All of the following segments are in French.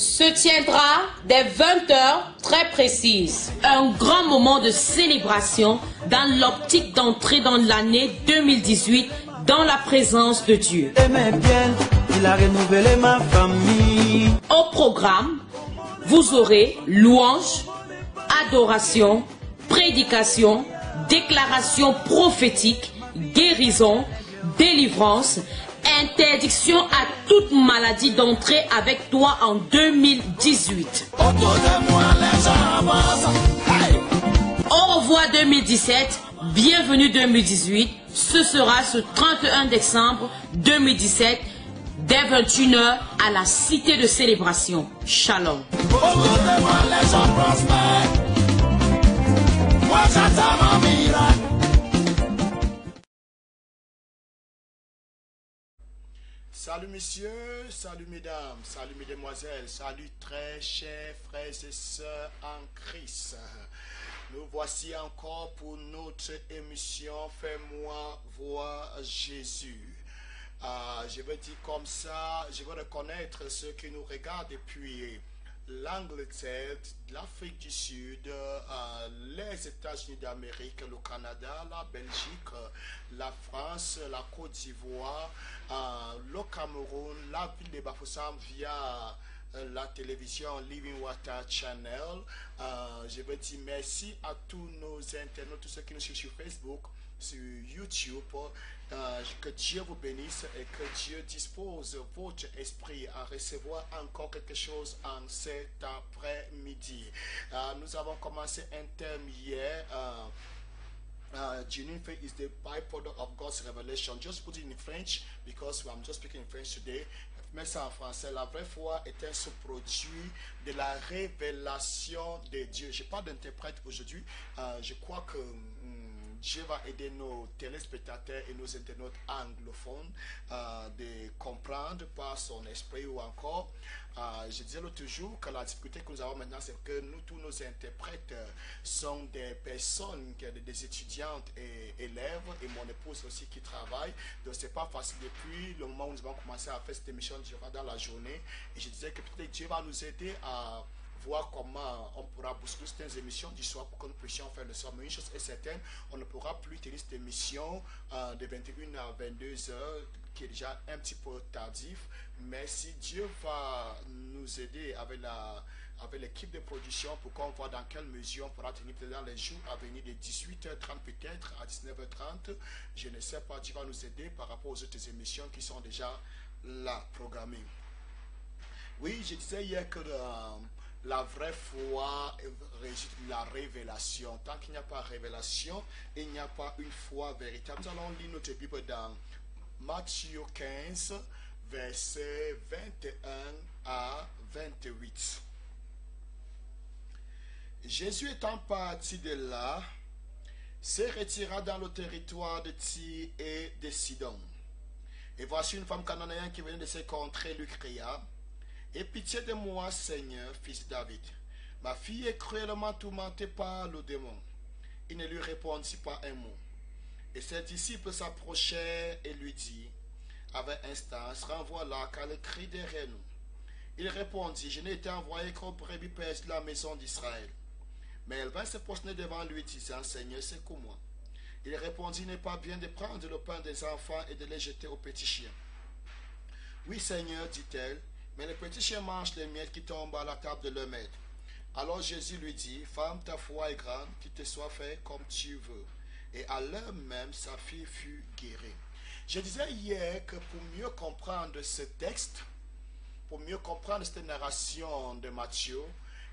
se tiendra dès 20 heures très précises. Un grand moment de célébration dans l'optique d'entrer dans l'année 2018 dans la présence de Dieu. Il a renouvelé ma famille. Au programme, vous aurez louange, adoration, prédication, déclaration prophétique, guérison, délivrance, interdiction à toute maladie d'entrer avec toi en 2018. Au revoir 2017, bienvenue 2018. Ce sera ce 31 décembre 2017, dès 21 h à la Cité de Célébration. Shalom. Salut messieurs, salut mesdames, salut mesdemoiselles, salut très chers frères et sœurs en Christ. Nous voici encore pour notre émission Fais-moi voir Jésus. Je vais dire comme ça, je vais reconnaître ceux qui nous regardent depuis l'Angleterre, l'Afrique du Sud, les États-Unis d'Amérique, le Canada, la Belgique, la France, la Côte d'Ivoire, le Cameroun, la ville de Bafoussam via la télévision Living Water Channel. Je veux dire merci à tous nos internautes, tous ceux qui nous suivent sur Facebook, sur YouTube. Que Dieu vous bénisse et que Dieu dispose votre esprit à recevoir encore quelque chose en cet après-midi. Nous avons commencé un thème hier. Genuine faith is the byproduct of God's revelation. Just put it in French because I'm just speaking in French today. Mais ça en français, la vraie foi est un sous-produit de la révélation de Dieu. Je parle d'interprète aujourd'hui. Je crois que Dieu va aider nos téléspectateurs et nos internautes anglophones de comprendre par son esprit ou encore, je disais l'autre jour que la difficulté que nous avons maintenant, c'est que nous, tous nos interprètes sont des personnes, des étudiantes et élèves, et mon épouse aussi qui travaille. Donc c'est pas facile depuis le moment où nous avons commencé à faire cette émission durant dans la journée. Et je disais que peut-être Dieu va nous aider à voir comment on pourra bousculer certaines émissions du soir pour que nous puissions faire le soir. Mais une chose est certaine, on ne pourra plus tenir cette émission de 21 à 22 heures, qui est déjà un petit peu tardif. Mais si Dieu va nous aider avec l'équipe de production pour qu'on voit dans quelle mesure on pourra tenir peut-être dans les jours à venir de 18h30 peut-être à 19h30, je ne sais pas, Dieu va nous aider par rapport aux autres émissions qui sont déjà là programmées. Oui, je disais hier que la vraie foi réside de la révélation. Tant qu'il n'y a pas de révélation, il n'y a pas une foi véritable. Nous allons lire notre Bible dans Matthieu 15, versets 21 à 28. Jésus étant parti de là, se retira dans le territoire de Tyr et de Sidon. Et voici une femme cananéenne qui venait de ces contrées lui cria: aie pitié de moi, Seigneur, fils de David. Ma fille est cruellement tourmentée par le démon. Il ne lui répondit pas un mot. Et ses disciples s'approchèrent et lui dirent avec instance: renvoie-la, car elle crie derrière nous. Il répondit: je n'ai été envoyé qu'aux brebis perdues de la maison d'Israël. Mais elle vint se prosterner devant lui, disant: Seigneur, secours-moi. Il répondit: il n'est pas bien de prendre le pain des enfants et de les jeter aux petits chiens. Oui, Seigneur, dit-elle, mais les petits chiens mangent les miettes qui tombent à la table de leur maître. Alors Jésus lui dit: femme, ta foi est grande, qu'il te soit fait comme tu veux. Et à l'heure même, sa fille fut guérie. Je disais hier que pour mieux comprendre ce texte, pour mieux comprendre cette narration de Matthieu,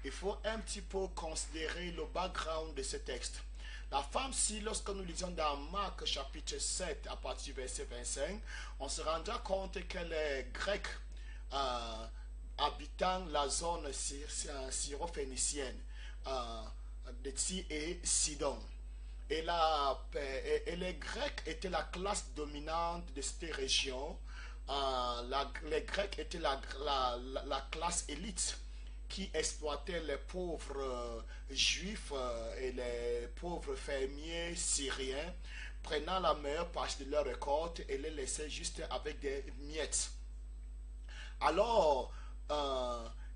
il faut un petit peu considérer le background de ce texte. La femme-ci, lorsque nous lisons dans Marc chapitre 7, à partir du verset 25, on se rendra compte qu'elle est grecque, habitant la zone syrophénicienne de Tyr et Sidon. Et les Grecs étaient la classe dominante de cette région. Les Grecs étaient la classe élite qui exploitait les pauvres juifs et les pauvres fermiers syriens, prenant la meilleure partie de leur récolte et les laissaient juste avec des miettes. Alors,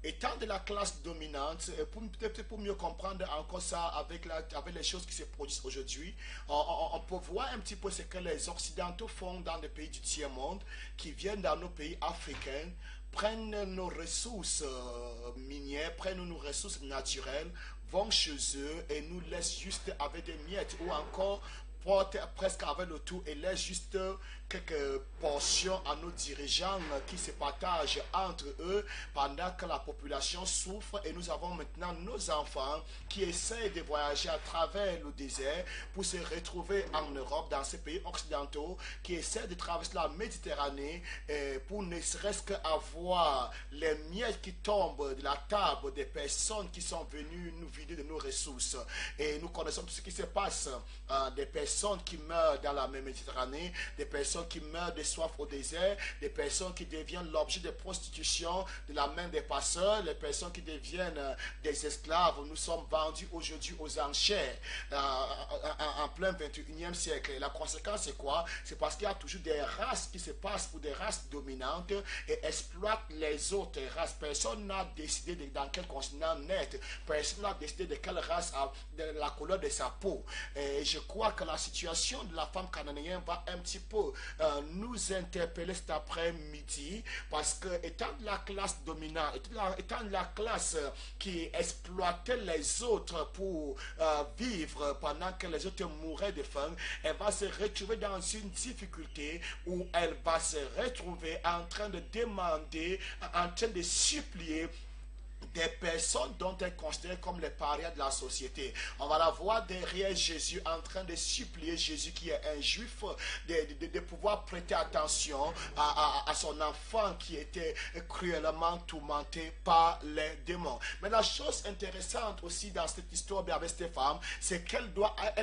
étant de la classe dominante, peut-être pour mieux comprendre encore ça avec les choses qui se produisent aujourd'hui, on peut voir un petit peu ce que les Occidentaux font dans les pays du tiers-monde, qui viennent dans nos pays africains, prennent nos ressources minières, prennent nos ressources naturelles, vont chez eux et nous laissent juste avec des miettes ou encore portent presque avec le tout et laissent juste quelques portions à nos dirigeants qui se partagent entre eux pendant que la population souffre, et nous avons maintenant nos enfants qui essaient de voyager à travers le désert pour se retrouver en Europe, dans ces pays occidentaux, qui essaient de traverser la Méditerranée pour ne serait-ce qu'avoir les miettes qui tombent de la table des personnes qui sont venues nous vider de nos ressources. Et nous connaissons tout ce qui se passe, des personnes qui meurent dans la Méditerranée, des personnes qui meurent de soif au désert, des personnes qui deviennent l'objet de prostitution de la main des passeurs, les personnes qui deviennent des esclaves. Nous sommes vendus aujourd'hui aux enchères en plein 21e siècle. Et la conséquence c'est quoi? C'est parce qu'il y a toujours des races qui se passent pour des races dominantes et exploitent les autres races. Personne n'a décidé dans quel continent naître, personne n'a décidé de quelle race, de la couleur de sa peau. Et je crois que la situation de la femme cananéenne va un petit peu nous interpeller cet après-midi, parce que étant de la classe dominante, étant de la classe qui exploitait les autres pour vivre pendant que les autres mouraient de faim, elle va se retrouver dans une difficulté où elle va se retrouver en train de demander, en train de supplier des personnes dont elle considère comme les parias de la société. On va la voir derrière Jésus en train de supplier Jésus, qui est un juif, de pouvoir prêter attention à son enfant qui était cruellement tourmenté par les démons. Mais la chose intéressante aussi dans cette histoire avec cette femme, c'est qu'elle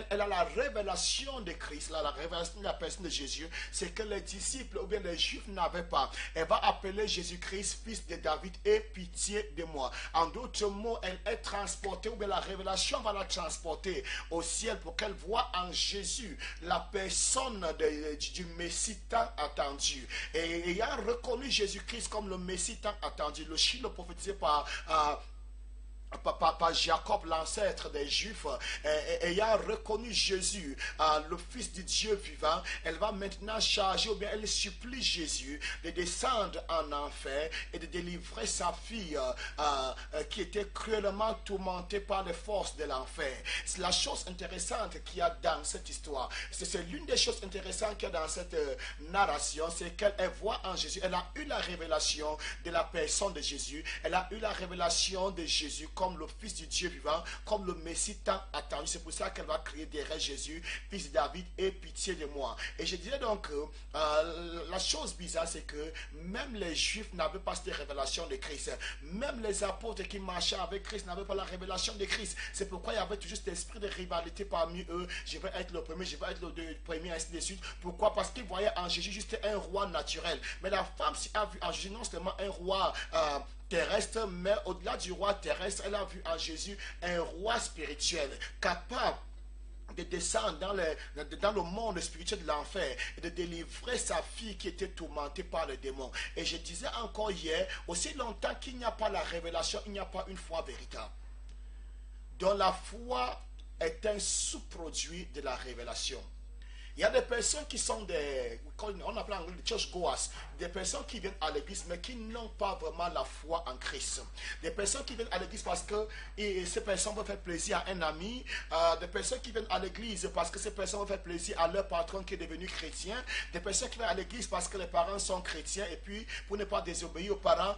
elle a la révélation de Christ, la révélation de la personne de Jésus, c'est que les disciples ou bien les juifs n'avaient pas. Elle va appeler Jésus-Christ fils de David, aie pitié de moi. En d'autres mots, elle est transportée, ou bien la révélation va la transporter au ciel pour qu'elle voie en Jésus la personne du Messie tant attendu. Et ayant reconnu Jésus-Christ comme le Messie tant attendu, le chiffre prophétisé par Jacob, l'ancêtre des Juifs, ayant reconnu Jésus, le Fils du Dieu vivant, elle va maintenant charger, ou bien elle supplie Jésus de descendre en enfer et de délivrer sa fille qui était cruellement tourmentée par les forces de l'enfer. C'est la chose intéressante qu'il y a dans cette histoire. C'est l'une des choses intéressantes qu'il y a dans cette narration, c'est qu'elle voit en Jésus, elle a eu la révélation de la personne de Jésus, elle a eu la révélation de Jésus comme le Fils du Dieu vivant, comme le Messie tant attendu. C'est pour ça qu'elle va crier derrière Jésus, fils de David, aie pitié de moi. Et je dirais donc que la chose bizarre, c'est que même les Juifs n'avaient pas cette révélation de Christ. Même les apôtres qui marchaient avec Christ n'avaient pas la révélation de Christ. C'est pourquoi il y avait toujours cet esprit de rivalité parmi eux. Je vais être le premier, je vais être le premier, ainsi de suite. Pourquoi? Parce qu'ils voyaient en Jésus juste un roi naturel. Mais la femme a vu en Jésus non seulement un roi terrestre, mais au-delà du roi terrestre, elle a vu en Jésus un roi spirituel, capable de descendre dans le monde spirituel de l'enfer et de délivrer sa fille qui était tourmentée par les démons. Et je disais encore hier, aussi longtemps qu'il n'y a pas la révélation, il n'y a pas une foi véritable. Donc la foi est un sous-produit de la révélation. Il y a des personnes qui sont on appelle en anglais des churchgoers, des personnes qui viennent à l'église mais qui n'ont pas vraiment la foi en Christ. Des personnes qui viennent à l'église parce que ces personnes veulent faire plaisir à un ami, des personnes qui viennent à l'église parce que ces personnes veulent faire plaisir à leur patron qui est devenu chrétien, des personnes qui viennent à l'église parce que les parents sont chrétiens et puis pour ne pas désobéir aux parents,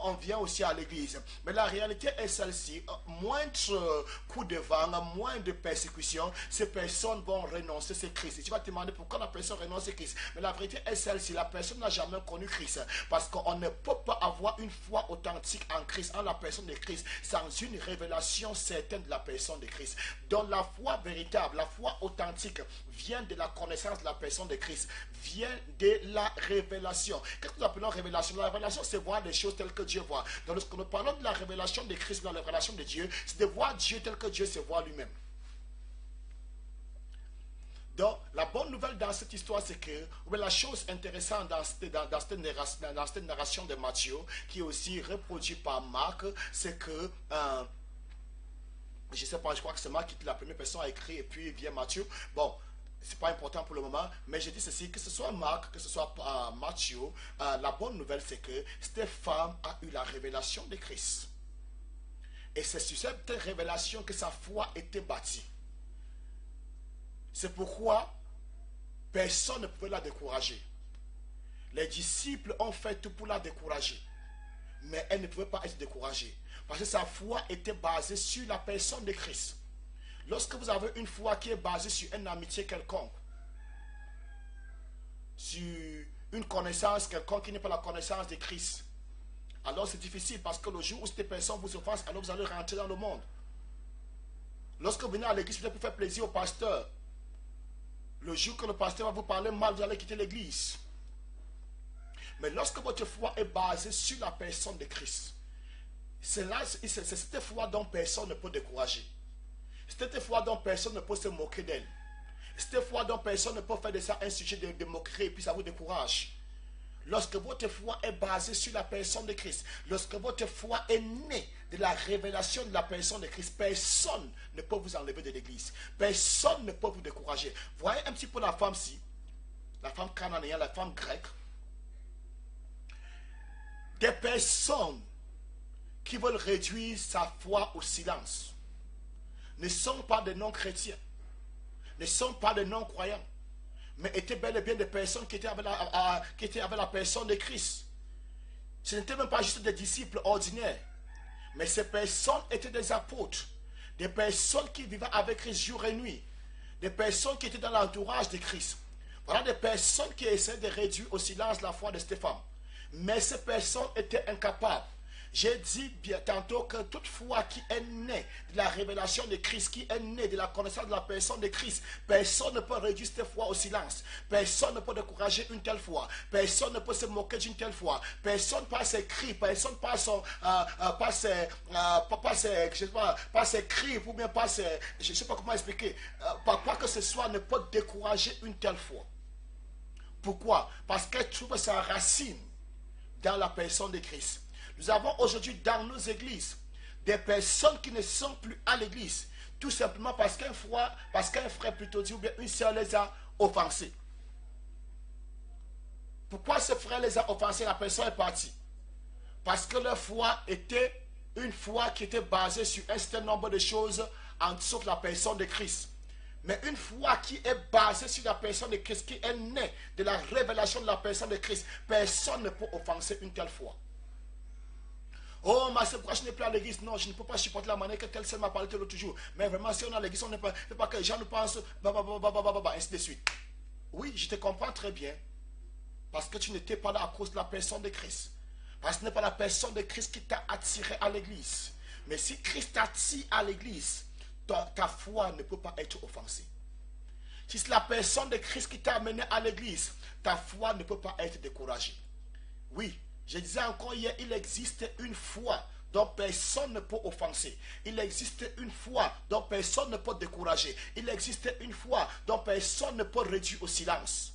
on vient aussi à l'église. Mais la réalité est celle-ci, moindre coup de vent, moins de persécution, ces personnes vont renoncer à Christ. Tu vas te demander pourquoi la personne renonce à Christ. Mais la vérité est celle-ci, la personne n'a jamais connu Christ. Parce qu'on ne peut pas avoir une foi authentique en Christ, en la personne de Christ, sans une révélation certaine de la personne de Christ. Donc la foi véritable, la foi authentique vient de la connaissance de la personne de Christ, vient de la révélation. Qu'est-ce que nous appelons révélation? La révélation, c'est voir les choses telles que Dieu voit. Donc lorsque nous parlons de la révélation de Christ, de la révélation de Dieu, c'est de voir Dieu tel que Dieu se voit lui-même. Donc, la bonne nouvelle dans cette histoire, c'est que la chose intéressante dans cette narration de Matthieu, qui est aussi reproduite par Marc, c'est que, je ne sais pas, je crois que c'est Marc qui est la première personne à écrire, et puis vient Matthieu. Bon, c'est pas important pour le moment, mais je dis ceci, que ce soit Marc, que ce soit Matthieu, la bonne nouvelle, c'est que cette femme a eu la révélation de Christ. Et c'est sur cette révélation que sa foi était bâtie. C'est pourquoi personne ne pouvait la décourager. Les disciples ont fait tout pour la décourager. Mais elle ne pouvait pas être découragée. Parce que sa foi était basée sur la personne de Christ. Lorsque vous avez une foi qui est basée sur une amitié quelconque, sur une connaissance quelconque qui n'est pas la connaissance de Christ, alors c'est difficile parce que le jour où cette personne vous offense, alors vous allez rentrer dans le monde. Lorsque vous venez à l'église, peut-être pour faire plaisir au pasteur, le jour que le pasteur va vous parler mal, vous allez quitter l'église. Mais lorsque votre foi est basée sur la personne de Christ, c'est cette foi dont personne ne peut décourager. C'est cette foi dont personne ne peut se moquer d'elle. C'est cette foi dont personne ne peut faire de ça un sujet de moquerie et puis ça vous décourage. Lorsque votre foi est basée sur la personne de Christ, lorsque votre foi est née de la révélation de la personne de Christ, personne ne peut vous enlever de l'église. Personne ne peut vous décourager. Voyez un petit peu la femme-ci, la femme cananéenne, la femme grecque. Des personnes qui veulent réduire sa foi au silence ne sont pas des non-chrétiens, ne sont pas des non-croyants, mais étaient bel et bien des personnes qui étaient avec la personne de Christ. Ce n'étaient même pas juste des disciples ordinaires, mais ces personnes étaient des apôtres, des personnes qui vivaient avec Christ jour et nuit, des personnes qui étaient dans l'entourage de Christ. Voilà des personnes qui essaient de réduire au silence la foi de cette femme. Mais ces personnes étaient incapables. J'ai dit bien tantôt que toute foi qui est née de la révélation de Christ, qui est née de la connaissance de la personne de Christ, personne ne peut réduire cette foi au silence. Personne ne peut décourager une telle foi. Personne ne peut se moquer d'une telle foi. Personne par ses cris, personne par ses cris, ou bien par ses, je ne sais pas comment expliquer, par quoi que ce soit ne peut décourager une telle foi. Pourquoi? Parce qu'elle trouve sa racine dans la personne de Christ. Nous avons aujourd'hui dans nos églises des personnes qui ne sont plus à l'église, tout simplement parce qu'un frère plutôt dit, ou bien une sœur les a offensés. Pourquoi ce frère les a offensés? La personne est partie. Parce que leur foi était une foi qui était basée sur un certain nombre de choses, en dessous de la personne de Christ. Mais une foi qui est basée sur la personne de Christ, qui est née de la révélation de la personne de Christ, personne ne peut offenser une telle foi. Oh, mais c'est pourquoi je n'ai plus à l'église. Non, je ne peux pas supporter la manière que telle seule m'a parlé l'autre jour. Mais vraiment, si on est à l'église, on ne fait pas que les gens nous pensent, ainsi de suite. Oui, je te comprends très bien. Parce que tu n'étais pas là à cause de la personne de Christ. Parce que ce n'est pas la personne de Christ qui t'a attiré à l'église. Mais si Christ t'attire à l'église, ta foi ne peut pas être offensée. Si c'est la personne de Christ qui t'a amené à l'église, ta foi ne peut pas être découragée. Oui. Je disais encore hier, il existe une foi dont personne ne peut offenser. Il existe une foi dont personne ne peut décourager. Il existe une foi dont personne ne peut réduire au silence.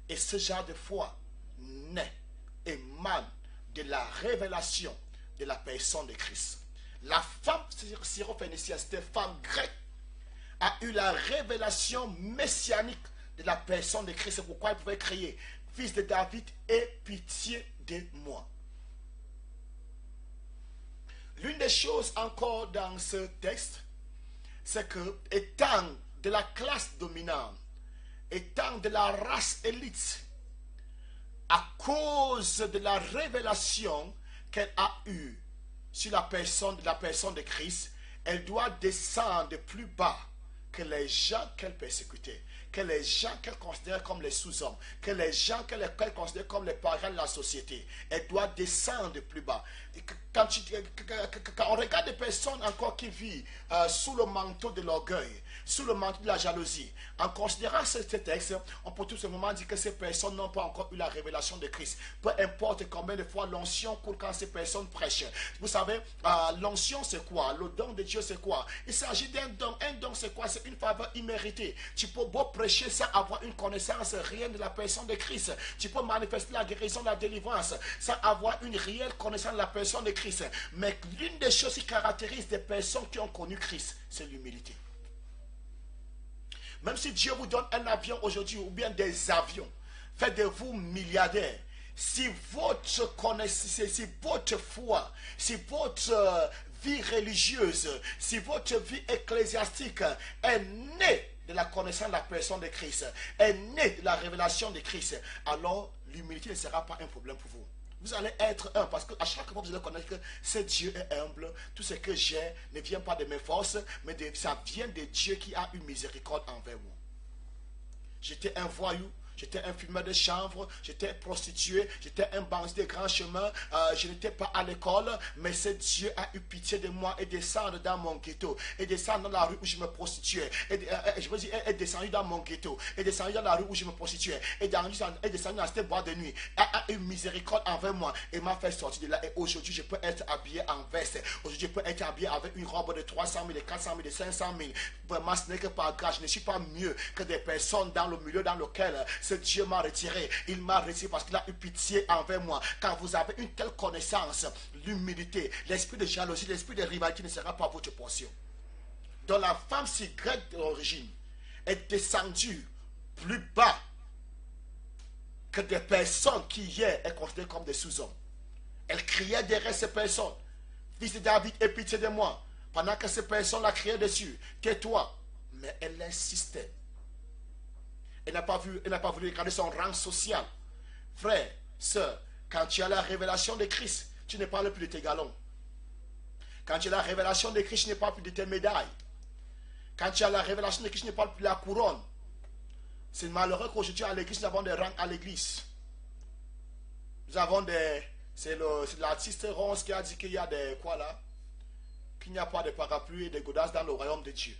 Et ce genre de foi naît, émane de la révélation de la personne de Christ. La femme syrophénicienne, cette femme grecque, a eu la révélation messianique de la personne de Christ. C'est pourquoi elle pouvait crier, Fils de David, aie pitié de moi. L'une des choses encore dans ce texte, c'est que, étant de la classe dominante, étant de la race élite, à cause de la révélation qu'elle a eue sur la personne de Christ, elle doit descendre plus bas que les gens qu'elle persécutait, que les gens qu'elle considère comme les sous-hommes, que les gens qu'elle considère comme les parents de la société. Elle doit descendre plus bas. Et quand on regarde des personnes encore qui vivent sous le manteau de l'orgueil, sous le manteau de la jalousie, en considérant ce texte, on peut tout simplement dire que ces personnes n'ont pas encore eu la révélation de Christ. Peu importe combien de fois l'onction coule quand ces personnes prêchent. Vous savez, l'onction c'est quoi? Le don de Dieu c'est quoi? Il s'agit d'un don. Un don c'est quoi? C'est une faveur imméritée. Tu peux beau prêcher prêcher sans avoir une connaissance réelle de la personne de Christ. Tu peux manifester la guérison, la délivrance sans avoir une réelle connaissance de la personne de Christ. Mais l'une des choses qui caractérise des personnes qui ont connu Christ, c'est l'humilité. Même si Dieu vous donne un avion aujourd'hui ou bien des avions, faites de vous milliardaires. Si votre connaissance, si votre foi, si votre vie religieuse, si votre vie ecclésiastique est née de la connaissance de la personne de Christ, est née de la révélation de Christ, alors l'humilité ne sera pas un problème pour vous. Vous allez être humble parce qu'à chaque fois vous allez connaître que ce Dieu est humble. Tout ce que j'ai ne vient pas de mes forces, mais ça vient de Dieu qui a eu miséricorde envers moi. J'étais un voyou. J'étais un fumeur de chanvre, j'étais prostitué, j'étais un bandit de grand chemin, je n'étais pas à l'école, mais ce Dieu a eu pitié de moi et descendu dans mon ghetto, et descendu dans la rue où je me prostituais, et descendu dans mon ghetto, et descendu dans la rue où je me prostituais, et descendu dans cette boîte de nuit, a eu miséricorde envers moi, et m'a fait sortir de là, et aujourd'hui je peux être habillé en veste, aujourd'hui je peux être habillé avec une robe de 300 000, de 400 000, de 500 000, vraiment ce n'est que par grâce, je ne suis pas mieux que des personnes dans le milieu dans lequel ce Dieu m'a retiré. Il m'a retiré parce qu'il a eu pitié envers moi. Quand vous avez une telle connaissance, l'humilité, l'esprit de jalousie, l'esprit de rivalité ne sera pas votre portion. Donc la femme si grecque d'origine est descendue plus bas que des personnes qui hier est considérées comme des sous-hommes. Elle criait derrière ces personnes. Fils de David, aie pitié de moi. Pendant que ces personnes la criaient dessus. Tais-toi. Mais elle insistait. Elle n'a pas voulu regarder son rang social. Frère, sœur, quand tu as la révélation de Christ, tu ne parles plus de tes galons. Quand tu as la révélation de Christ, tu ne parles plus de tes médailles. Quand tu as la révélation de Christ, tu ne parles plus de la couronne. C'est malheureux qu'aujourd'hui à l'église, nous avons des rangs à l'église. Nous avons des... C'est l'artiste Ronce qui a dit qu'il y a des... Quoi là? Qu'il n'y a pas de parapluie et de godasses dans le royaume de Dieu.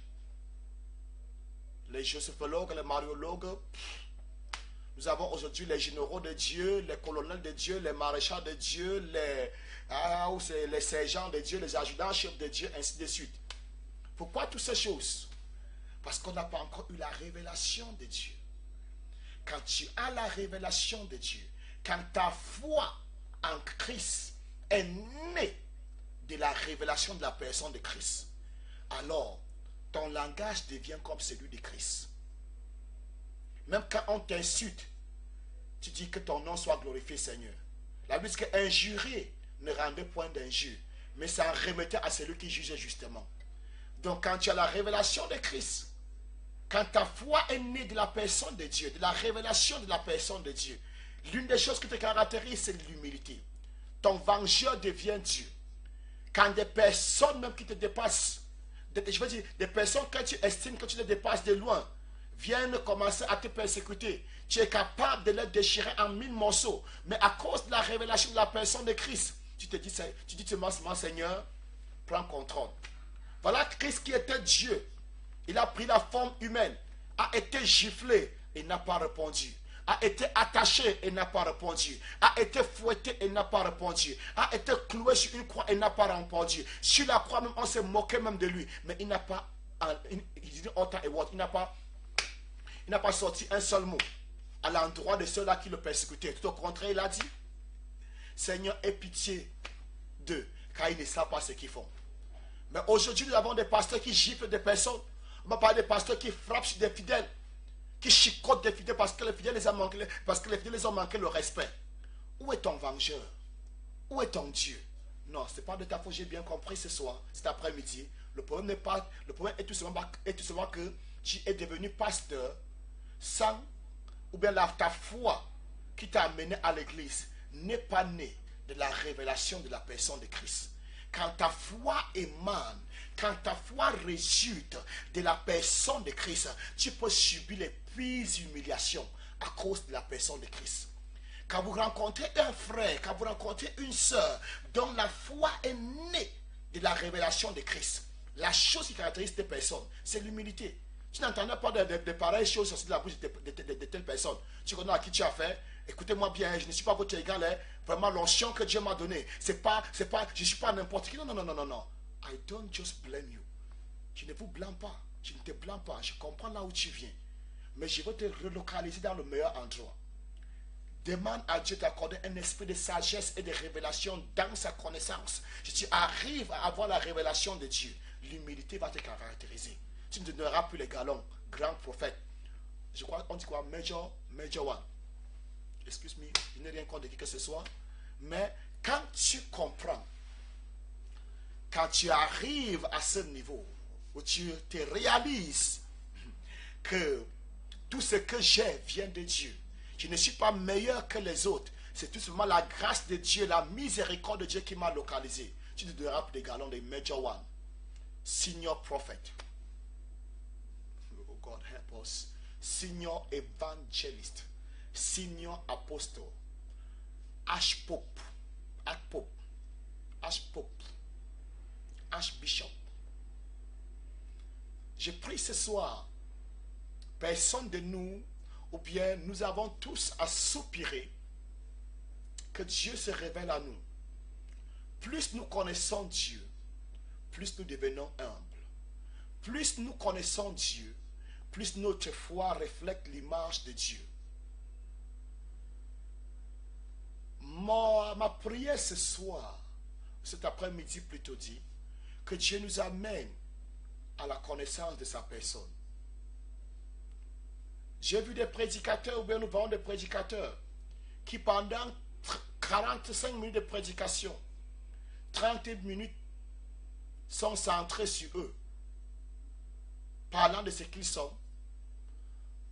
Les josephologues, les mariologues. Nous avons aujourd'hui les généraux de Dieu, les colonels de Dieu, les maréchals de Dieu, les sergents de Dieu, les adjudants-chefs de Dieu, ainsi de suite. Pourquoi toutes ces choses? Parce qu'on n'a pas encore eu la révélation de Dieu. Quand tu as la révélation de Dieu, quand ta foi en Christ est née de la révélation de la personne de Christ, alors ton langage devient comme celui de Christ. Même quand on t'insulte, tu dis que ton nom soit glorifié, Seigneur. La Bible dit qu'injurier ne rendait point d'injure, mais ça en remettait à celui qui jugeait justement. Donc quand tu as la révélation de Christ, quand ta foi est née de la personne de Dieu, de la révélation de la personne de Dieu, l'une des choses qui te caractérise, c'est l'humilité. Ton vengeur devient Dieu. Quand des personnes même qui te dépassent, je veux dire, des personnes que tu estimes que tu les dépasses de loin, viennent commencer à te persécuter, tu es capable de les déchirer en 1000 morceaux, mais à cause de la révélation de la personne de Christ, tu te dis seulement, Seigneur, prends contrôle. Voilà Christ qui était Dieu. Il a pris la forme humaine, a été giflé et n'a pas répondu. A été attaché et n'a pas répondu. A été fouetté et n'a pas répondu. A été cloué sur une croix et n'a pas répondu. Sur la croix même, on s'est moqué même de lui. Mais il n'a pas, il n'a pas sorti un seul mot à l'endroit de ceux-là qui le persécutaient. Tout au contraire, il a dit, Seigneur, aie pitié d'eux, car ils ne savent pas ce qu'ils font. Mais aujourd'hui, nous avons des pasteurs qui giflent des personnes. On va parler des pasteurs qui frappent sur des fidèles, qui chicotent des fidèles parce que les fidèles les ont manqué le respect. Où est ton vengeur? Où est ton Dieu? Non, ce n'est pas de ta faute, j'ai bien compris ce soir, cet après-midi. Le problème est tout simplement que tu es devenu pasteur sans, ou bien ta foi qui t'a amené à l'église n'est pas née de la révélation de la personne de Christ. Quand ta foi émane, quand ta foi résulte de la personne de Christ, tu peux subir les pires humiliations à cause de la personne de Christ. Quand vous rencontrez un frère, quand vous rencontrez une soeur dont la foi est née de la révélation de Christ, la chose qui caractérise ces personnes, c'est l'humilité. Tu n'entendais pas de pareilles choses sortir de la bouche de telles personnes. Tu connais à qui tu as fait. Écoutez-moi bien, je ne suis pas votre égal. Hein. Vraiment, l'onction que Dieu m'a donnée, je ne suis pas n'importe qui. Non. I don't just blame you. Je ne vous blâme pas. Je ne te blâme pas. Je comprends là où tu viens. mais je veux te relocaliser dans le meilleur endroit. Demande à Dieu d'accorder un esprit de sagesse et de révélation dans sa connaissance. Si tu arrives à avoir la révélation de Dieu, l'humilité va te caractériser. Tu ne donneras plus les galons, grand prophète. Je crois qu'on dit quoi? Major one. Excuse-moi, je n'ai rien contre qui que ce soit. Mais quand tu comprends, quand tu arrives à ce niveau où tu te réalises que tout ce que j'ai vient de Dieu, je ne suis pas meilleur que les autres, c'est tout simplement la grâce de Dieu, la miséricorde de Dieu qui m'a localisé. Tu te donneras des galons de Major One, Senior Prophet. Oh God help us. Senior Evangelist, Senior Apostle, Archpope, Archbishop. Je prie ce soir, personne de nous, ou bien nous avons tous à soupirer que Dieu se révèle à nous. Plus nous connaissons Dieu, plus nous devenons humbles. Plus nous connaissons Dieu, plus notre foi reflète l'image de Dieu. Ma prière ce soir, cet après-midi plutôt dit, que Dieu nous amène à la connaissance de sa personne. J'ai vu des prédicateurs, ou bien nous parlons de prédicateurs, qui pendant 45 minutes de prédication, 30 minutes sont centrés sur eux, parlant de ce qu'ils sont,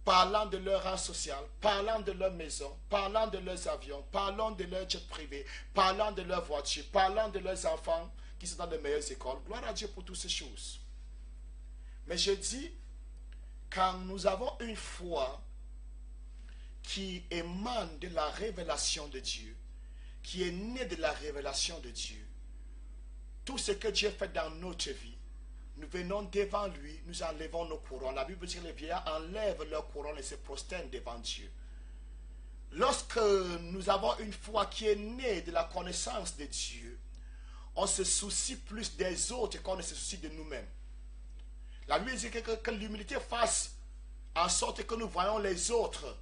parlant de leur rang social, parlant de leur maison, parlant de leurs avions, parlant de leur jet privé, parlant de leur voiture, parlant de leurs enfants qui sont dans de meilleures écoles. Gloire à Dieu pour toutes ces choses. Mais je dis, quand nous avons une foi qui émane de la révélation de Dieu, qui est née de la révélation de Dieu, tout ce que Dieu fait dans notre vie, nous venons devant lui, nous enlevons nos couronnes. La Bible dit que les vieillards enlèvent leurs couronnes et se prosternent devant Dieu. Lorsque nous avons une foi qui est née de la connaissance de Dieu, on se soucie plus des autres qu'on ne se soucie de nous-mêmes. La Bible dit que l'humilité fasse en sorte que nous voyons les autres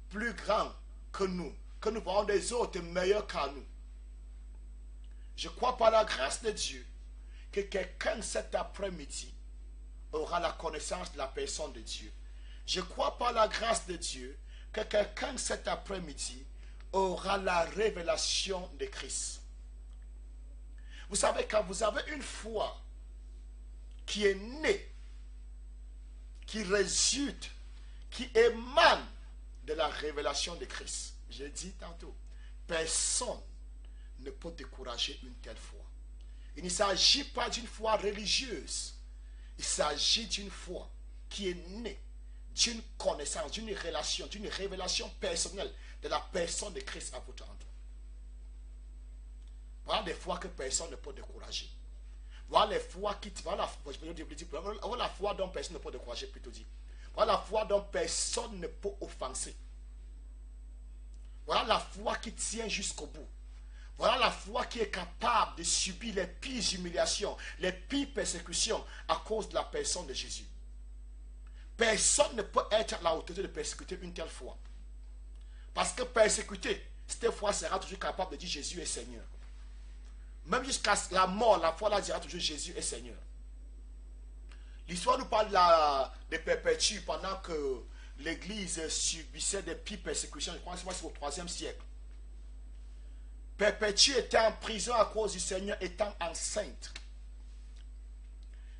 plus grands que nous voyons des autres meilleurs qu'à nous. Je crois par la grâce de Dieu que quelqu'un cet après-midi aura la connaissance de la personne de Dieu. Je crois par la grâce de Dieu que quelqu'un cet après-midi aura la révélation de Christ. Vous savez, quand vous avez une foi qui est née, qui résulte, qui émane de la révélation de Christ, j'ai dit tantôt, personne ne peut décourager une telle foi. Il ne s'agit pas d'une foi religieuse. Il s'agit d'une foi qui est née d'une connaissance, d'une relation, d'une révélation personnelle de la personne de Christ à votre endroit. Voilà des fois que personne ne peut décourager. Voilà les fois qui... Voilà la foi dont personne ne peut décourager, plutôt dit. Voilà la foi dont personne ne peut offenser. Voilà la foi qui tient jusqu'au bout. Voilà la foi qui est capable de subir les pires humiliations, les pires persécutions à cause de la personne de Jésus. Personne ne peut être à la hauteur de persécuter une telle foi. Parce que persécuter, cette foi sera toujours capable de dire Jésus est Seigneur. Même jusqu'à la mort, la foi là dira toujours Jésus est Seigneur. L'histoire nous parle de Perpétue pendant que l'Église subissait des pires persécutions. Je crois que c'est au 3e siècle. Perpétue était en prison à cause du Seigneur étant enceinte.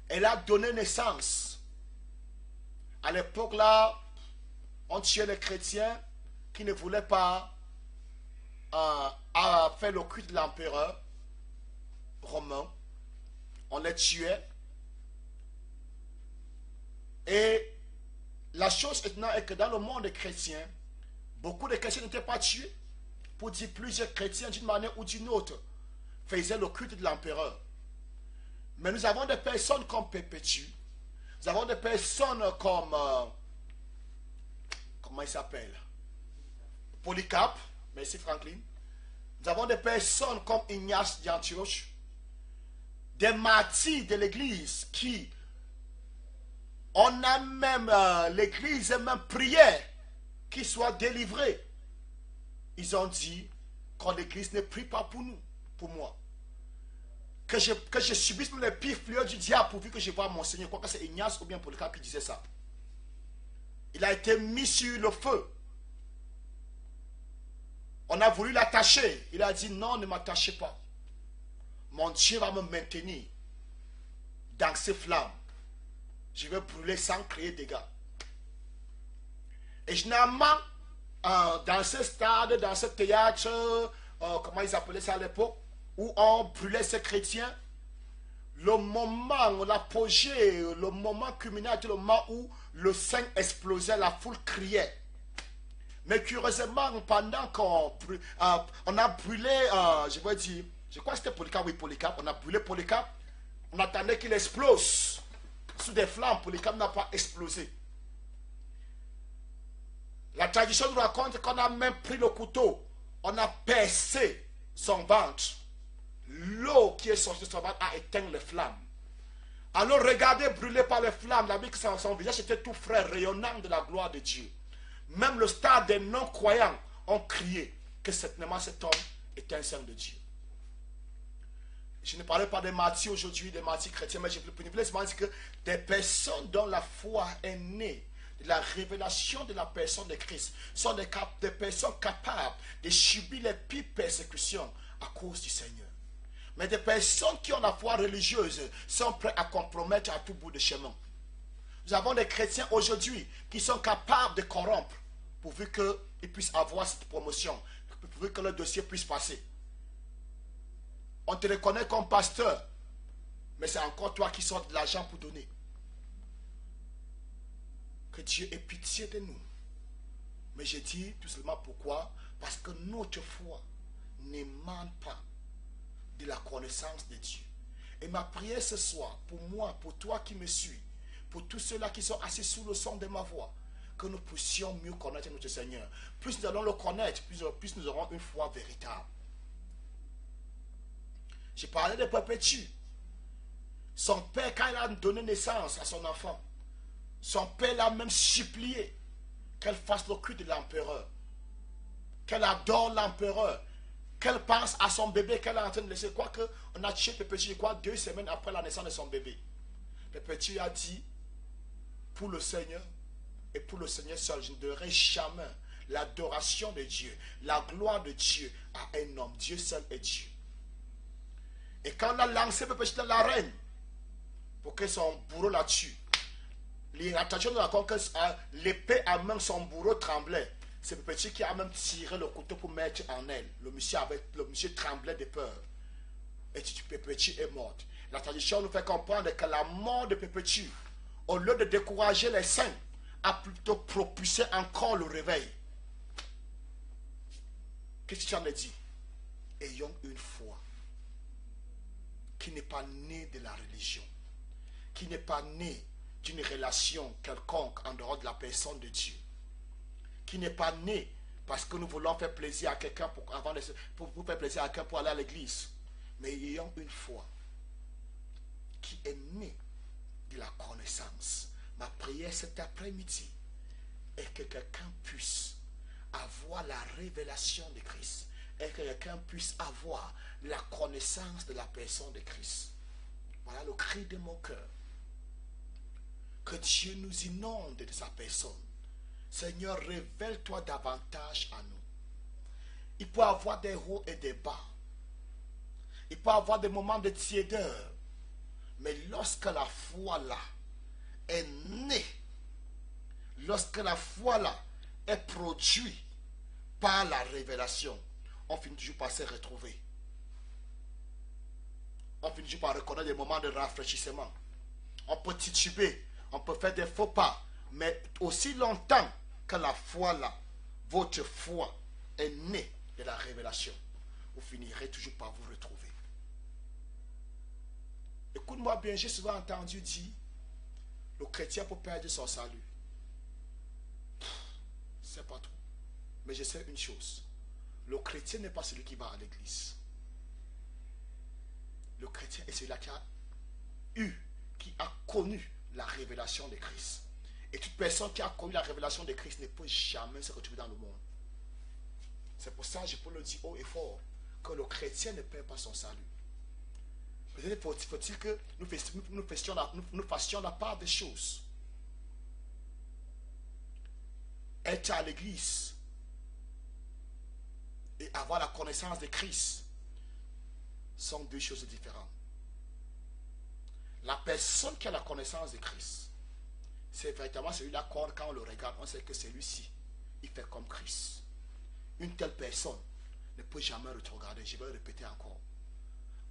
Elle a donné naissance. À l'époque là, on tuait les chrétiens qui ne voulaient pas faire le culte de l'empereur romain. On les tuait. Et la chose maintenant est que dans le monde chrétien, beaucoup de chrétiens n'étaient pas tués. Pour dire plusieurs chrétiens d'une manière ou d'une autre faisaient le culte de l'empereur. Mais nous avons des personnes comme Perpétue. Nous avons des personnes comme comment il s'appelle, Polycarpe. Merci Franklin. Nous avons des personnes comme Ignace d'Antioche, des martyrs de l'église qui On a même, l'église même prié qu'il soit délivré. Ils ont dit quand l'église ne prie pas pour nous, pour moi. Que je subisse les pires fléaux du diable pourvu que je vois mon Seigneur. Quoi que c'est Ignace ou bien Polycarpe qui disait ça. Il a été mis sur le feu. On a voulu l'attacher. Il a dit non, ne m'attachez pas. Mon Dieu va me maintenir dans ces flammes. Je vais brûler sans créer de dégâts. Et généralement, dans ce stade, dans ce théâtre, comment ils appelaient ça à l'époque, où on brûlait ces chrétiens, le moment, l'apogée, le moment culminant, le moment où le sang explosait, la foule criait. Mais curieusement, pendant qu'on a brûlé, je veux dire, je crois que c'était Polycarpe, oui, Polycarpe, on a brûlé Polycarpe, on attendait qu'il explose. Sous des flammes, Polycarpe n'a pas explosé. La tradition nous raconte qu'on a même pris le couteau, on a percé son ventre. L'eau qui est sortie de son ventre a éteint les flammes. Alors regardez brûlé par les flammes, la Bible que son visage était tout frais, rayonnant de la gloire de Dieu. Même le stade des non-croyants ont crié que certainement cet homme était un saint de Dieu. Je ne parlais pas des martyrs aujourd'hui, des martyrs chrétiens, mais je voulais dire que des personnes dont la foi est née de la révélation de la personne de Christ sont des personnes capables de subir les pires persécutions à cause du Seigneur. Mais des personnes qui ont la foi religieuse sont prêtes à compromettre à tout bout de chemin. Nous avons des chrétiens aujourd'hui qui sont capables de corrompre pourvu qu'ils puissent avoir cette promotion, pourvu que le dossier puisse passer. On te reconnaît comme pasteur, mais c'est encore toi qui sors de l'argent pour donner. Que Dieu ait pitié de nous. Mais je dis tout simplement pourquoi? Parce que notre foi n'émane pas de la connaissance de Dieu. Et ma prière ce soir, pour moi, pour toi qui me suis, pour tous ceux-là qui sont assis sous le son de ma voix, que nous puissions mieux connaître notre Seigneur. Plus nous allons le connaître, plus nous aurons une foi véritable. J'ai parlé de Perpétue. Son père, quand il a donné naissance à son enfant, son père l'a même supplié qu'elle fasse le culte de l'empereur, qu'elle adore l'empereur, qu'elle pense à son bébé qu'elle est en train de laisser. Quoique, on a tué Perpétue, je crois, 2 semaines après la naissance de son bébé. Perpétue a dit, pour le Seigneur, et pour le Seigneur seul, je ne donnerai jamais l'adoration de Dieu, la gloire de Dieu à un homme. Dieu seul est Dieu. Et quand on a lancé Perpétue dans l'arène, pour que son bourreau la tue, la tradition nous raconte que l'épée à même son bourreau tremblait. C'est Perpétue qui a même tiré le couteau pour mettre en elle. Le monsieur tremblait de peur. Et Perpétue est morte. La tradition nous fait comprendre que la mort de Perpétue, au lieu de décourager les saints, a plutôt propulsé encore le réveil. Qu'est-ce que tu en as dit? Ayons une foi qui n'est pas née de la religion, qui n'est pas née d'une relation quelconque en dehors de la personne de Dieu, qui n'est pas née parce que nous voulons faire plaisir à quelqu'un pour faire plaisir à quelqu'un pour aller à l'église, mais ayons une foi qui est née de la connaissance. Ma prière cet après-midi est que quelqu'un puisse avoir la révélation de Christ et que quelqu'un puisse avoir la connaissance de la personne de Christ. Voilà le cri de mon cœur. Que Dieu nous inonde de sa personne. Seigneur, révèle-toi davantage à nous. Il peut y avoir des hauts et des bas. Il peut y avoir des moments de tiédeur. Mais lorsque la foi là est née, lorsque la foi là est produite par la révélation, on finit toujours par se retrouver. On finit toujours par reconnaître des moments de rafraîchissement. On peut tituber, on peut faire des faux pas, mais aussi longtemps que la foi là, votre foi est née de la révélation, vous finirez toujours par vous retrouver. Écoute-moi bien, j'ai souvent entendu dire, le chrétien peut perdre son salut. C'est pas trop. Mais je sais une chose, le chrétien n'est pas celui qui va à l'église. Le chrétien est celui qui a connu la révélation de Christ. Et toute personne qui a connu la révélation de Christ ne peut jamais se retrouver dans le monde. C'est pour ça que je peux le dire haut et fort, que le chrétien ne perd pas son salut. Peut-être faut-il que nous fassions la part des choses. Être à l'église et avoir la connaissance de Christ sont deux choses différentes. La personne qui a la connaissance de Christ, c'est véritablement celui-là, quand on le regarde, on sait que celui-ci, il fait comme Christ. Une telle personne ne peut jamais rétrograder. Je vais le répéter encore.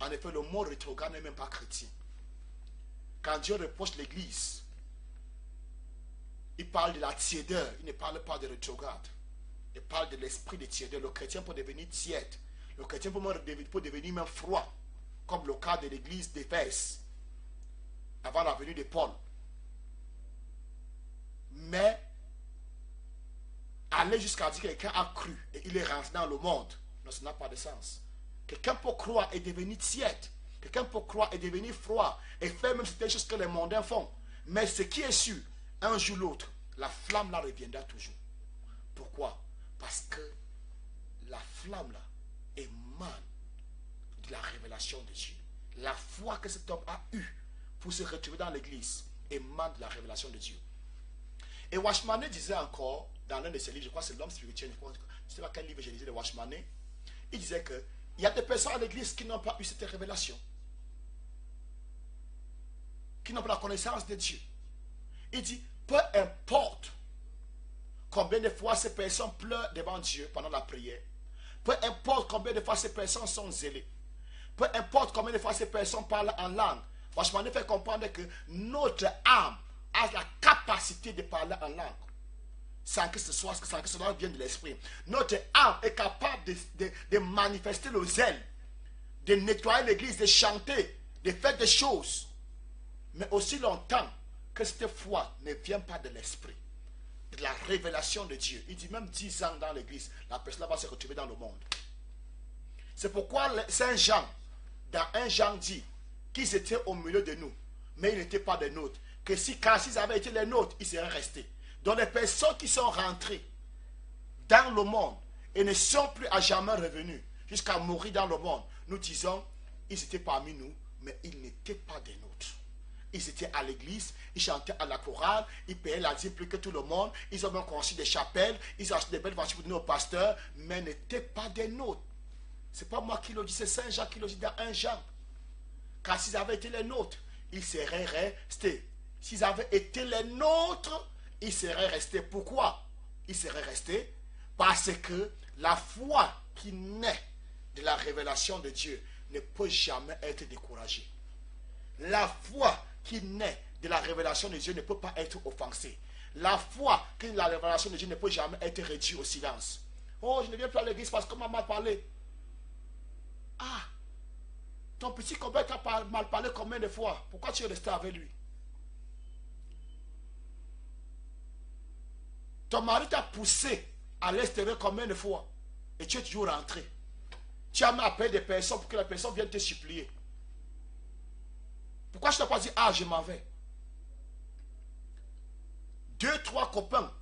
En effet, le mot rétrograde n'est même pas chrétien. Quand Dieu reproche l'église, il parle de la tiédeur, il ne parle pas de rétrograde. Il parle de l'esprit de tiédeur. Le chrétien peut devenir tiède. Le chrétien peut devenir même froid, comme le cas de l'église d'Éphèse, avant la venue de Paul. Mais, aller jusqu'à dire que quelqu'un a cru et il est rentré dans le monde, non, ça n'a pas de sens. Quelqu'un peut croire et devenir tiède. Quelqu'un peut croire et devenir froid et faire même certaines choses que les mondains font. Mais ce qui est sûr, un jour ou l'autre, la flamme là reviendra toujours. Pourquoi? Parce que la flamme là émane de la révélation de Dieu. La foi que cet homme a eue pour se retrouver dans l'église émane de la révélation de Dieu. Et Washmané disait encore, dans l'un de ses livres, je crois que c'est l'homme spirituel, je ne sais pas quel livre j'ai lisé de Washmané, il disait que il y a des personnes à l'église qui n'ont pas eu cette révélation, qui n'ont pas la connaissance de Dieu. Il dit, peu importe combien de fois ces personnes pleurent devant Dieu pendant la prière, peu importe combien de fois ces personnes sont zélées, peu importe combien de fois ces personnes parlent en langue, Washmané fait comprendre que notre âme a la capacité de parler en langue, sans que cela vienne de l'esprit. Notre âme est capable de manifester le zèle, de nettoyer l'église, de chanter, de faire des choses. Mais aussi longtemps que cette foi ne vient pas de l'esprit, de la révélation de Dieu. Il dit même 10 ans dans l'église, la personne va se retrouver dans le monde. C'est pourquoi Saint Jean, dans 1 Jean dit qu'ils étaient au milieu de nous, mais ils n'étaient pas des nôtres. Que car s'ils avaient été les nôtres, ils seraient restés. Donc les personnes qui sont rentrées dans le monde et ne sont plus à jamais revenus jusqu'à mourir dans le monde, nous disons, ils étaient parmi nous, mais ils n'étaient pas des nôtres. Ils étaient à l'église, ils chantaient à la chorale, ils payaient la dîme plus que tout le monde, ils ont même construit des chapelles, ils ont acheté des belles voitures pour donner aux pasteurs, mais n'étaient pas des nôtres. Ce n'est pas moi qui le dis, c'est Saint Jean qui le dit dans 1 Jean. Car s'ils avaient été les nôtres, ils seraient restés. S'ils avaient été les nôtres, ils seraient restés. Pourquoi ils seraient restés? Parce que la foi qui naît de la révélation de Dieu ne peut jamais être découragée. La foi qui naît de la révélation de Dieu ne peut pas être offensée. La foi qui naît de la révélation de Dieu ne peut jamais être réduite au silence. Oh, je ne viens plus à l'église parce qu'on m'a mal parlé. Ah, ton petit copain t'a mal parlé combien de fois? Pourquoi tu es resté avec lui? Ton mari t'a poussé à l'extérieur combien de fois? Et tu es toujours rentré. Tu as même appelé des personnes pour que la personne vienne te supplier. Pourquoi je ne t'ai pas dit, ah, je m'en vais? 2, 3 copains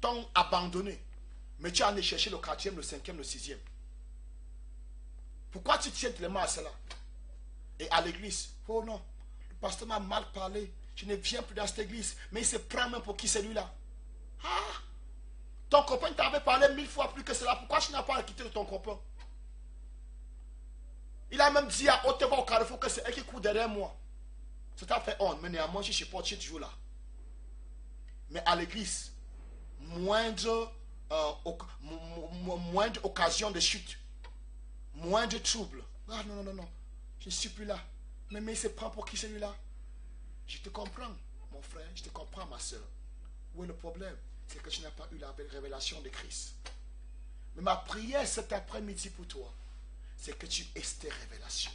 t'ont abandonné. Mais tu as allé chercher le 4e, le 5e, le 6e. Pourquoi tu tiens tellement à cela? Et à l'église, oh non, le pasteur m'a mal parlé. Je ne viens plus dans cette église. Mais il se prend même pour qui celui-là? Ah, ton copain t'avait parlé 1000 fois plus que cela. Pourquoi tu n'as pas quitté ton copain? Il a même dit à haute voix au carrefour que c'est elle qui court derrière moi. Ça t'a fait honte, mais néanmoins je supporte, tu es toujours là. Mais à l'église, moindre occasion de chute, moindre trouble. Ah non, non, non, non, je ne suis plus là. Mais il se prend pour qui celui-là? Je te comprends, mon frère, je te comprends, ma soeur. Où est le problème? C'est que tu n'as pas eu la révélation de Christ. Mais ma prière cet après-midi pour toi, c'est que tu aies cette révélation.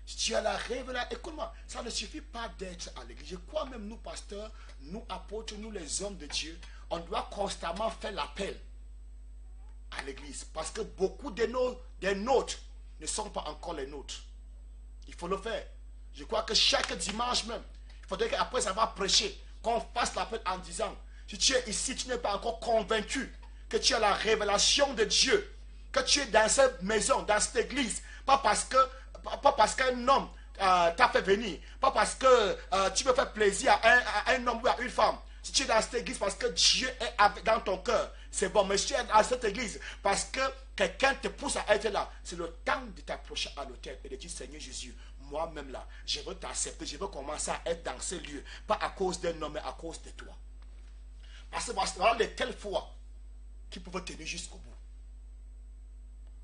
Si tu as la révélation, écoute-moi, ça ne suffit pas d'être à l'église. Je crois même nous, pasteurs, nous, apôtres, nous, les hommes de Dieu, on doit constamment faire l'appel à l'église. Parce que beaucoup des nôtres ne sont pas encore les nôtres. Il faut le faire. Je crois que chaque dimanche même, il Il faudrait qu'après avoir prêché, qu'on fasse l'appel en disant, si tu es ici, tu n'es pas encore convaincu que tu as la révélation de Dieu, que tu es dans cette maison, dans cette église, pas parce qu'un homme t'a fait venir, pas parce que tu veux faire plaisir à un homme ou à une femme. Si tu es dans cette église parce que Dieu est dans ton cœur, c'est bon. Mais si tu es dans cette église parce que quelqu'un te pousse à être là, c'est le temps de t'approcher à l'autel et de dire, Seigneur Jésus, moi-même là, je veux t'accepter, je veux commencer à être dans ce lieu, pas à cause d'un homme, mais à cause de toi. Parce que voilà de telles fois qui peuvent tenir jusqu'au bout.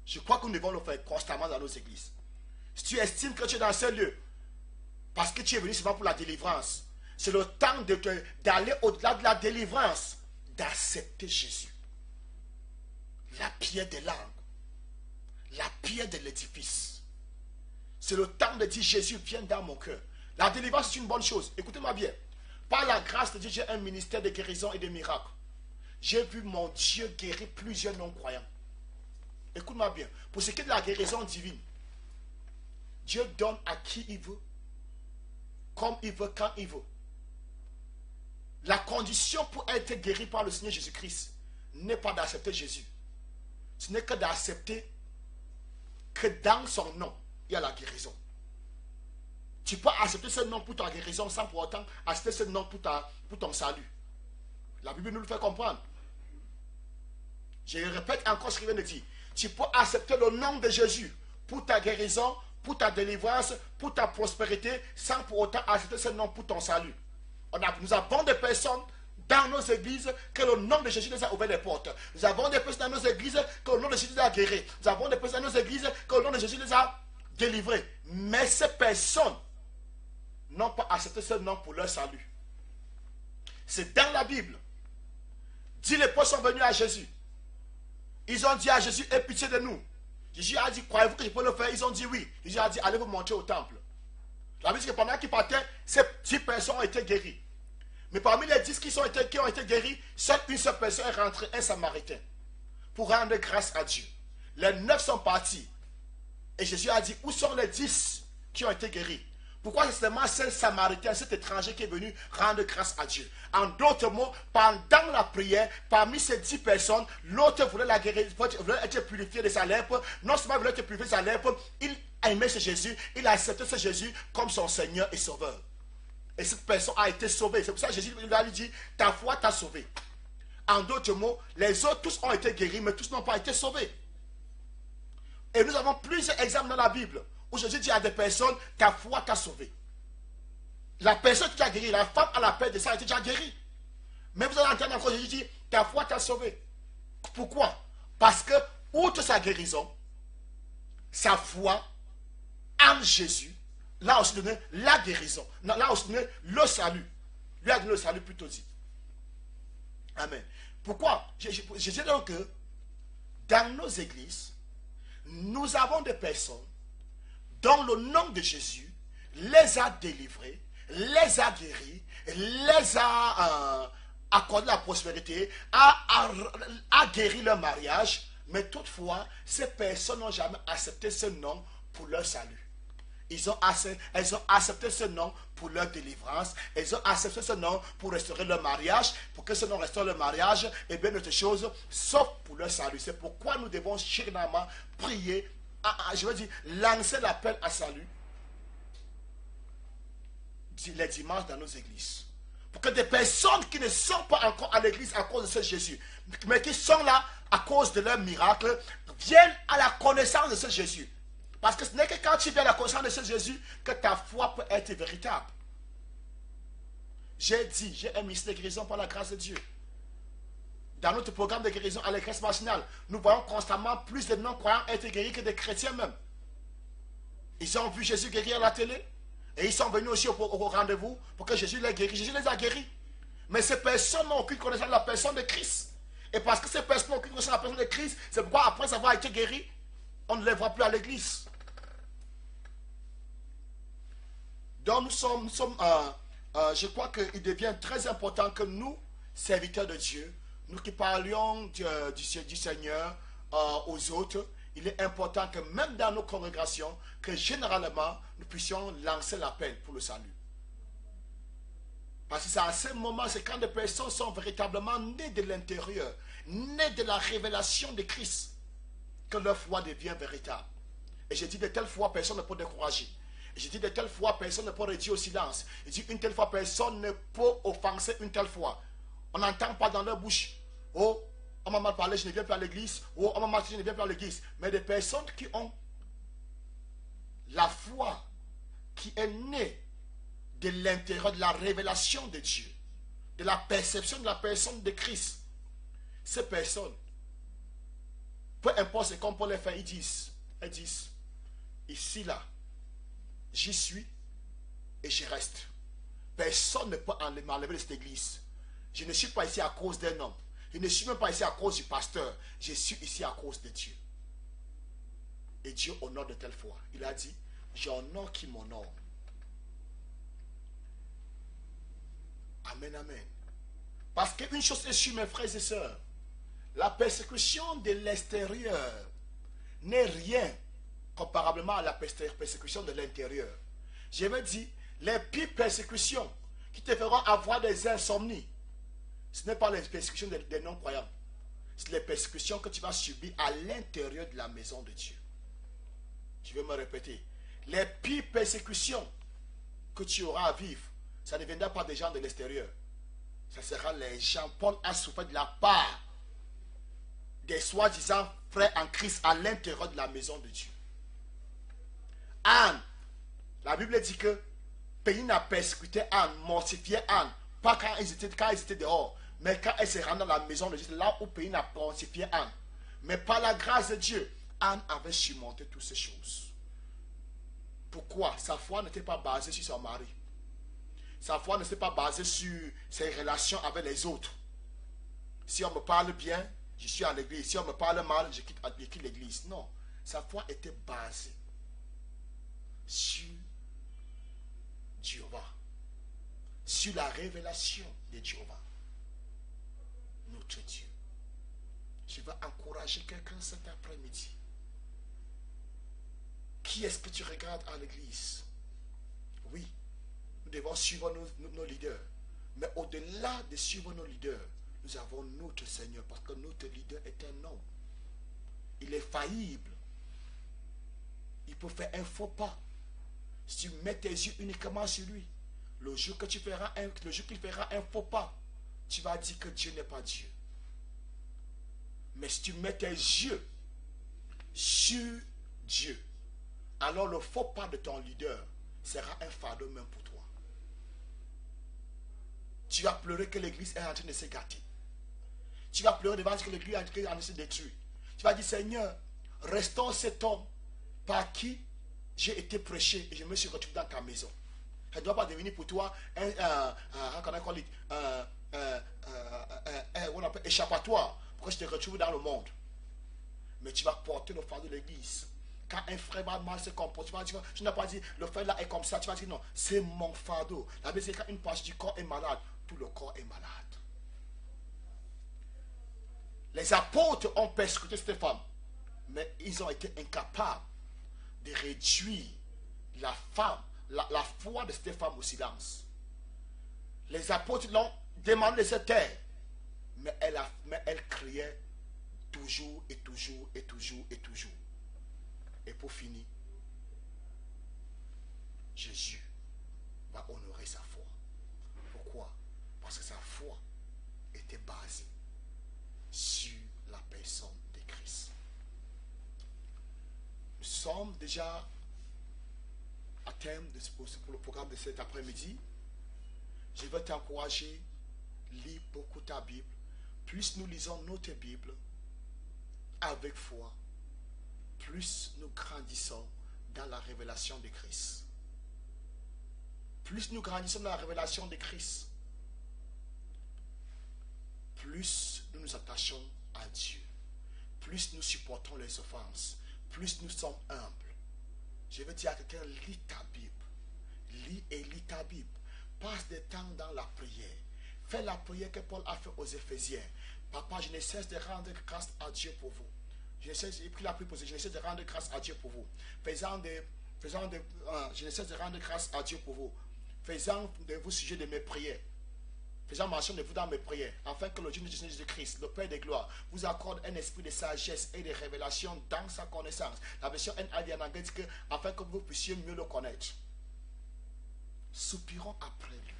Je crois que nous devons le faire constamment dans nos églises. Si tu estimes que tu es dans ce lieu, parce que tu es venu seulement pour la délivrance, c'est le temps d'aller au-delà de la délivrance, d'accepter Jésus. La pierre des langues, la pierre de l'édifice. C'est le temps de dire, Jésus, viens dans mon cœur. La délivrance, c'est une bonne chose. Écoutez-moi bien. Par la grâce de Dieu, j'ai un ministère de guérison et de miracles. J'ai vu mon Dieu guérir plusieurs non-croyants. Écoute-moi bien. Pour ce qui est de la guérison divine, Dieu donne à qui il veut, comme il veut, quand il veut. La condition pour être guéri par le Seigneur Jésus-Christ n'est pas d'accepter Jésus. Ce n'est que d'accepter que dans son nom, il y a la guérison. Tu peux accepter ce nom pour ta guérison sans pour autant accepter ce nom pour ton salut. La Bible nous le fait comprendre. Je répète encore ce qu'il vient de dire. Tu peux accepter le nom de Jésus pour ta guérison, pour ta délivrance, pour ta prospérité, sans pour autant accepter ce nom pour ton salut. Nous avons des personnes dans nos églises que le nom de Jésus les a ouvert les portes. Nous avons des personnes dans nos églises que le nom de Jésus les a guéris. Nous avons des personnes dans nos églises que le nom de Jésus les a délivrés. Mais ces personnes n'ont pas accepté ce nom pour leur salut. C'est dans la Bible. 10 lépreux sont venus à Jésus. Ils ont dit à Jésus, aie pitié de nous. Jésus a dit, croyez-vous que je peux le faire? Ils ont dit oui. Jésus a dit, allez vous monter au temple. La Bible dit que pendant qu'ils partaient, ces 10 personnes ont été guéries. Mais parmi les 10 qui ont été guéris, seule une seule personne est rentrée, un Samaritain, pour rendre grâce à Dieu. Les 9 sont partis. Et Jésus a dit, où sont les 10 qui ont été guéris? Pourquoi c'est seulement ce Samaritain, cet étranger qui est venu rendre grâce à Dieu? En d'autres mots, pendant la prière, parmi ces 10 personnes, l'autre voulait la guérir, voulait être purifié de sa lèpre. Non seulement voulait être purifié de sa lèpre, il aimait ce Jésus, il a accepté ce Jésus comme son Seigneur et Sauveur. Et cette personne a été sauvée. C'est pour ça que Jésus lui a dit, ta foi t'a sauvé. En d'autres mots, les autres tous ont été guéris, mais tous n'ont pas été sauvés. Et nous avons plusieurs exemples dans la Bible où Jésus dit à des personnes, ta foi t'a sauvé. La personne qui a guéri, la femme à la paix de ça a été déjà guérie. Mais vous allez entendre encore Jésus dit, ta foi t'a sauvé. Pourquoi? Parce que, outre sa guérison, sa foi en Jésus, là aussi donné la guérison, là aussi donné le salut. Lui a donné le salut plutôt dit. Amen. Pourquoi? Je dis donc que dans nos églises, nous avons des personnes dont le nom de Jésus les a délivrés, les a guéris, les a accordé la prospérité, a guéri leur mariage, mais toutefois, ces personnes n'ont jamais accepté ce nom pour leur salut. Elles ont accepté ce nom pour leur délivrance. Elles ont accepté ce nom pour restaurer leur mariage. Pour que ce nom restaure le mariage et bien d'autres choses, sauf pour leur salut. C'est pourquoi nous devons généralement prier, je veux dire, lancer l'appel à salut les dimanches dans nos églises. Pour que des personnes qui ne sont pas encore à l'église à cause de ce Jésus, mais qui sont là à cause de leur miracle, viennent à la connaissance de ce Jésus. Parce que ce n'est que quand tu viens à la connaissance de ce Jésus que ta foi peut être véritable. J'ai dit, j'ai un ministère de guérison par la grâce de Dieu. Dans notre programme de guérison à l'église nationale, nous voyons constamment plus de non-croyants être guéris que des chrétiens même. Ils ont vu Jésus guérir à la télé et ils sont venus aussi au rendez-vous pour que Jésus les guérisse. Jésus les a guéris. Mais ces personnes n'ont aucune connaissance de la personne de Christ. Et parce que ces personnes n'ont aucune connaissance de la personne de Christ, c'est pourquoi après avoir été guéris, on ne les voit plus à l'église. Donc je crois qu'il devient très important que nous, serviteurs de Dieu, nous qui parlions du Seigneur aux autres, il est important que même dans nos congrégations, que généralement, nous puissions lancer l'appel pour le salut. Parce que c'est à ce moment, c'est quand des personnes sont véritablement nées de l'intérieur, nées de la révélation de Christ, que leur foi devient véritable. Et je dis de telle fois, personne ne peut décourager. Et je dis de telle fois, personne ne peut réduire au silence. Je dis une telle fois, personne ne peut offenser une telle fois. On n'entend pas dans leur bouche. Oh, on m'a mal parlé, je ne viens plus à l'église. Oh, on m'a mal dit, je ne viens plus à l'église. Mais des personnes qui ont la foi qui est née de l'intérieur, de la révélation de Dieu, de la perception de la personne de Christ. Ces personnes, peu importe ce qu'on peut les faire, elles disent, ici, là, j'y suis et je reste. Personne ne peut m'enlever de cette église. Je ne suis pas ici à cause d'un homme. Je ne suis même pas ici à cause du pasteur. Je suis ici à cause de Dieu. Et Dieu honore de telle foi. Il a dit, j'honore qui m'honore. Amen, amen. Parce qu'une chose est sûre, mes frères et sœurs, la persécution de l'extérieur n'est rien comparablement à la persécution de l'intérieur. Je veux dire, les pires persécutions qui te feront avoir des insomnies, ce n'est pas les persécutions des non-croyants. C'est les persécutions que tu vas subir à l'intérieur de la maison de Dieu. Je vais me répéter. Les pires persécutions que tu auras à vivre, ça ne viendra pas des gens de l'extérieur. Ça sera les gens. Paul a souffert de la part des soi-disant frères en Christ à l'intérieur de la maison de Dieu. Anne, la Bible dit que Pénine a persécuté Anne, mortifié Anne, pas quand ils étaient dehors, mais quand elle s'est rendue dans la maison de Dieu, là où Pénine a mortifié Anne. Mais par la grâce de Dieu, Anne avait surmonté toutes ces choses. Pourquoi? Sa foi n'était pas basée sur son mari. Sa foi ne s'est pas basée sur ses relations avec les autres. Si on me parle bien, je suis en l'église. Si on me parle mal, je quitte l'église. Non. Sa foi était basée sur Jéhovah. Sur la révélation de Jéhovah. Notre Dieu. Je vais encourager quelqu'un cet après-midi. Qui est-ce que tu regardes à l'église? Oui. Nous devons suivre nos leaders. Mais au-delà de suivre nos leaders, nous avons notre Seigneur. Parce que notre leader est un homme. Il est faillible. Il peut faire un faux pas. Si tu mets tes yeux uniquement sur lui, le jour qu'il fera un faux pas, tu vas dire que Dieu n'est pas Dieu. Mais si tu mets tes yeux sur Dieu, alors le faux pas de ton leader sera un fardeau même pour toi. Tu vas pleurer que l'église est en train de se gâter. Tu vas pleurer devant que l'église est en train de se détruire. Tu vas dire, Seigneur, restons cet homme par qui j'ai été prêché et je me suis retrouvé dans ta maison. Ça ne doit pas devenir pour toi un échappatoire pour que je te retrouve dans le monde. Mais tu vas porter le fardeau de l'église. Quand un frère va mal se comporter, tu n'as pas dit le frère là est comme ça, tu vas dire non, c'est mon fardeau. La Bible dit quand une partie du corps est malade, tout le corps est malade. Les apôtres ont persécuté cette femme, mais ils ont été incapables de réduire la foi de cette femme au silence. Les apôtres l'ont demandé de se taire, mais elle criait toujours et toujours et toujours et toujours. Et pour finir, Jésus va honorer sa foi. Pourquoi? Parce que sa foi était basée sur la personne de Christ. Nous sommes déjà à terme pour le programme de cet après-midi. Je vais t'encourager, lis beaucoup ta Bible. Plus nous lisons notre Bible avec foi, plus nous grandissons dans la révélation de Christ. Plus nous grandissons dans la révélation de Christ, plus nous nous attachons à Dieu, plus nous supportons les offenses, plus nous sommes humbles. Je veux dire à quelqu'un, lis ta Bible. Lis et lis ta Bible. Passe des temps dans la prière. Fais la prière que Paul a fait aux Éphésiens. Papa, je ne cesse de rendre grâce à Dieu pour vous. Je ne cesse de rendre grâce à Dieu pour vous. Je ne cesse de rendre grâce à Dieu pour vous. Faisant de vous sujet de mes prières. faisant mention de vous dans mes prières, afin que le Dieu de Jésus-Christ, le Père des gloires, vous accorde un esprit de sagesse et de révélation dans sa connaissance. La version NIV en anglais dit que, afin que vous puissiez mieux le connaître. Soupirons après lui.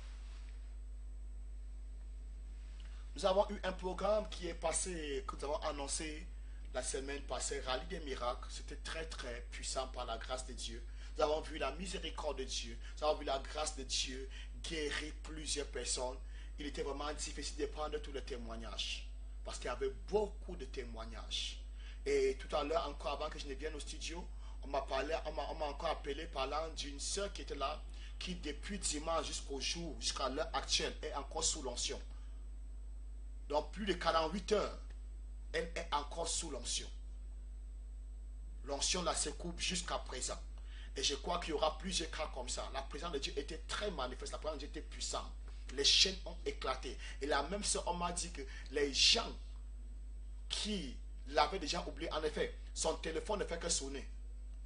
Nous avons eu un programme qui est passé, que nous avons annoncé la semaine passée, Rallye des miracles. C'était très très puissant par la grâce de Dieu. Nous avons vu la miséricorde de Dieu. Nous avons vu la grâce de Dieu guérir plusieurs personnes. Il était vraiment difficile de prendre tous les témoignages. Parce qu'il y avait beaucoup de témoignages. Et tout à l'heure, encore avant que je ne vienne au studio, on m'a encore appelé parlant d'une soeur qui était là, qui depuis dimanche jusqu'au jour, jusqu'à l'heure actuelle, est encore sous l'onction. Donc plus de 48 heures, elle est encore sous l'onction. L'onction là se coupe jusqu'à présent. Et je crois qu'il y aura plusieurs cas comme ça. La présence de Dieu était très manifeste, la présence de Dieu était puissante. Les chaînes ont éclaté. Et la même soeur, on m'a dit que les gens qui l'avaient déjà oublié, en effet, son téléphone ne fait que sonner.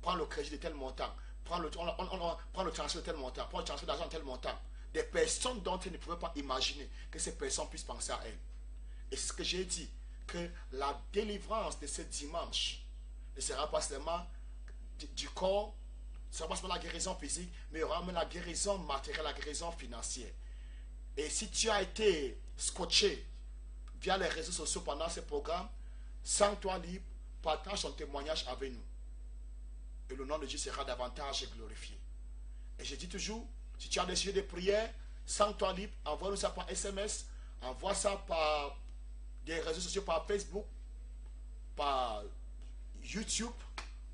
Prends le crédit de tel montant, prends le transfert de tel montant, prends le transfert d'argent de tel montant. Des personnes dont elle ne pouvait pas imaginer que ces personnes puissent penser à elle. Et c'est ce que j'ai dit, que la délivrance de ce dimanche ne sera pas seulement du corps, ne sera pas seulement la guérison physique, mais il y aura même la guérison matérielle, la guérison financière. Et si tu as été scotché via les réseaux sociaux pendant ce programme, sens-toi libre, partage ton témoignage avec nous. Et le nom de Dieu sera davantage glorifié. Et je dis toujours, si tu as des sujets de prière, sens-toi libre, envoie-nous ça par SMS, envoie ça par des réseaux sociaux, par Facebook, par YouTube,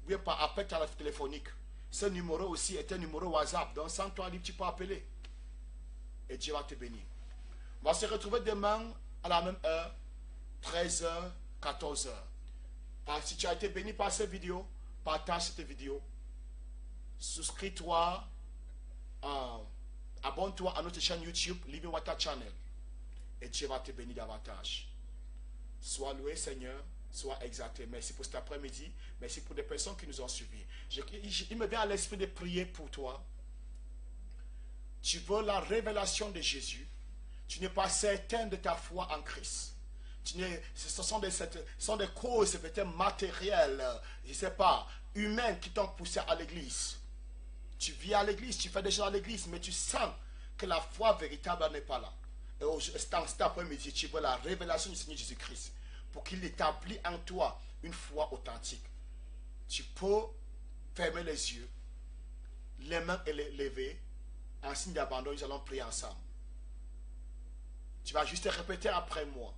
ou bien par appel téléphonique. Ce numéro aussi est un numéro WhatsApp, donc sens-toi libre, tu peux appeler. Et Dieu va te bénir. On va se retrouver demain à la même heure, 13h, 14h. Si tu as été béni par cette vidéo, partage cette vidéo. Souscris-toi, abonne-toi à notre chaîne YouTube, Living Water Channel. Et Dieu va te bénir davantage. Sois loué, Seigneur, sois exalté. Merci pour cet après-midi. Merci pour les personnes qui nous ont suivis. Il me vient à l'esprit de prier pour toi. Tu veux la révélation de Jésus. Tu n'es pas certain de ta foi en Christ. Ce sont des causes peut-être matérielles, je ne sais pas, humaines qui t'ont poussé à l'église. Tu vis à l'église, tu fais des choses à l'église, mais tu sens que la foi véritable n'est pas là. Et cet après-midi, tu veux la révélation du Seigneur Jésus-Christ pour qu'il établisse en toi une foi authentique. Tu peux fermer les yeux, les mains et les lever. En signe d'abandon, nous allons prier ensemble. Tu vas juste répéter après moi.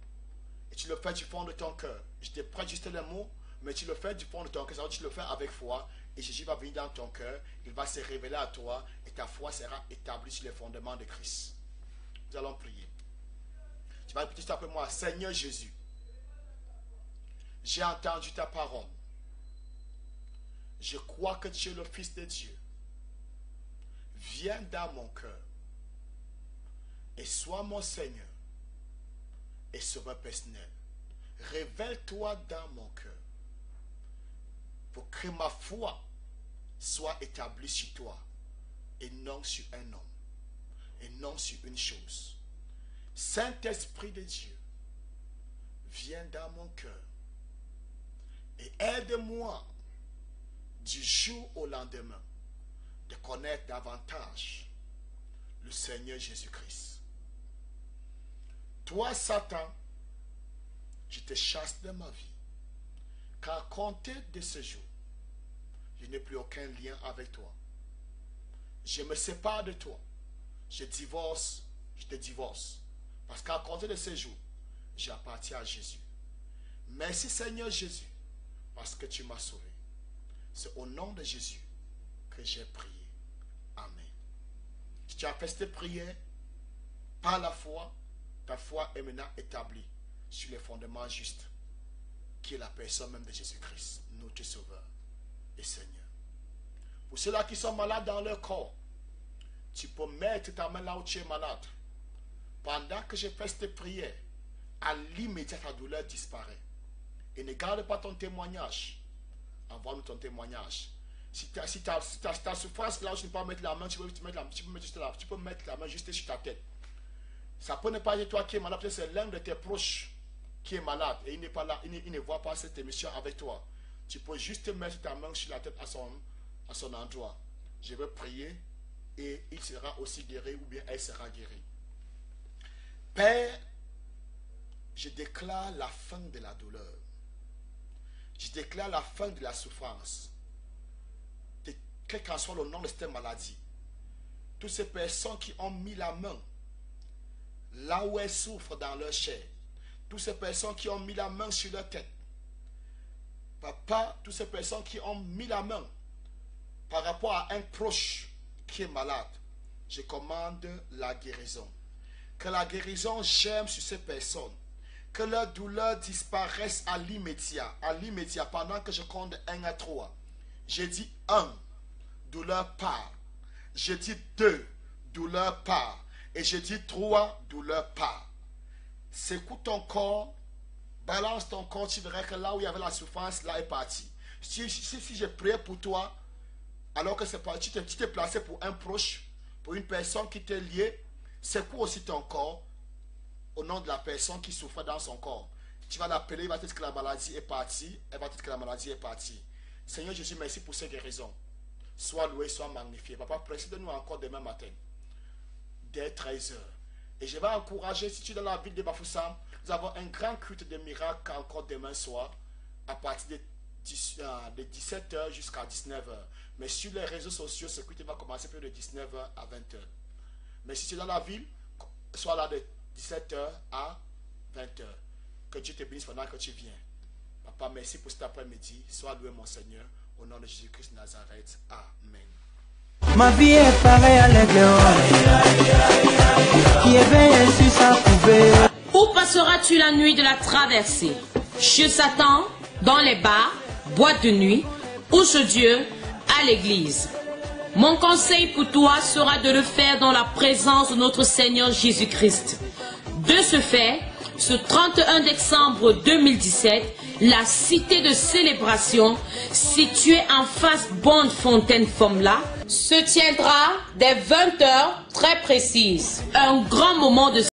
Et tu le fais du fond de ton cœur. Je te prête juste les mots, mais tu le fais du fond de ton cœur. Ça veut dire que tu le fais avec foi. Et Jésus va venir dans ton cœur. Il va se révéler à toi. Et ta foi sera établie sur les fondements de Christ. Nous allons prier. Tu vas répéter juste après moi. Seigneur Jésus, j'ai entendu ta parole. Je crois que tu es le Fils de Dieu. Viens dans mon cœur et sois mon Seigneur et Sauveur personnel. Révèle-toi dans mon cœur pour que ma foi soit établie sur toi et non sur un homme et non sur une chose. Saint-Esprit de Dieu, viens dans mon cœur et aide-moi du jour au lendemain de connaître davantage le Seigneur Jésus-Christ. Toi, Satan, je te chasse de ma vie, car à compter de ce jour, je n'ai plus aucun lien avec toi. Je me sépare de toi. Je te divorce. Parce qu'à compter de ce jour, j'appartiens à Jésus. Merci Seigneur Jésus, parce que tu m'as sauvé. C'est au nom de Jésus que j'ai prié. Amen. Si tu as fait cette prière par la foi, ta foi est maintenant établie sur les fondements justes, qui est la personne même de Jésus-Christ, notre Sauveur et Seigneur. Pour ceux-là qui sont malades dans leur corps, tu peux mettre ta main là où tu es malade. Pendant que je fais cette prière, à l'immédiat ta douleur disparaît. Et ne garde pas ton témoignage. Envoie-nous ton témoignage. Si ta souffrance là où tu ne peux pas mettre la main, tu peux mettre juste la main juste sur ta tête. Ça peut ne pas être toi qui es malade, peut-être c'est l'un de tes proches qui est malade et il n'est pas là, il ne voit pas cette émission avec toi. Tu peux juste mettre ta main sur la tête à son endroit. Je vais prier et il sera aussi guéri ou bien elle sera guérie. Père, je déclare la fin de la douleur. Je déclare la fin de la souffrance. Quel qu'en soit le nom de cette maladie. Toutes ces personnes qui ont mis la main là où elles souffrent dans leur chair. Toutes ces personnes qui ont mis la main sur leur tête. Papa, toutes ces personnes qui ont mis la main par rapport à un proche qui est malade. Je commande la guérison. Que la guérison germe sur ces personnes. Que leur douleur disparaisse à l'immédiat. À l'immédiat, pendant que je compte 1 à 3. J'ai dit 1, douleur part. J'ai dit 2, douleur part. Et j'ai dit 3, douleur part. Secoue ton corps, balance ton corps, tu verras que là où il y avait la souffrance, là est parti. Si je prie pour toi, alors que c'est parti, tu t'es placé pour un proche, pour une personne qui t'est liée, secoue aussi ton corps au nom de la personne qui souffre dans son corps. Tu vas l'appeler, il va te dire que la maladie est partie, elle va te dire que la maladie est partie. Seigneur Jésus, merci pour ces guérisons. Sois loué, sois magnifié. Papa, précède-nous encore demain matin, dès 13h. Et je vais encourager, si tu es dans la ville de Bafoussam, nous avons un grand culte de miracles encore demain soir, à partir de 17h jusqu'à 19h. Mais sur les réseaux sociaux, ce culte va commencer de 19h à 20h. Mais si tu es dans la ville, sois là de 17h à 20h. Que Dieu te bénisse pendant que tu viens. Papa, merci pour cet après-midi. Sois loué, mon Seigneur. Au nom de Jésus-Christ de Nazareth. Amen. Ma vie est pareille à l'aigle qui éveille sur sa couvée. Où passeras-tu la nuit de la traversée? Chez Satan, dans les bars, boîtes de nuit, ou chez Dieu, à l'église. Mon conseil pour toi sera de le faire dans la présence de notre Seigneur Jésus-Christ. De ce fait, ce 31 décembre 2017, la cité de célébration, située en face Bonne Fontaine Fomla, se tiendra dès 20h très précises. Un grand moment de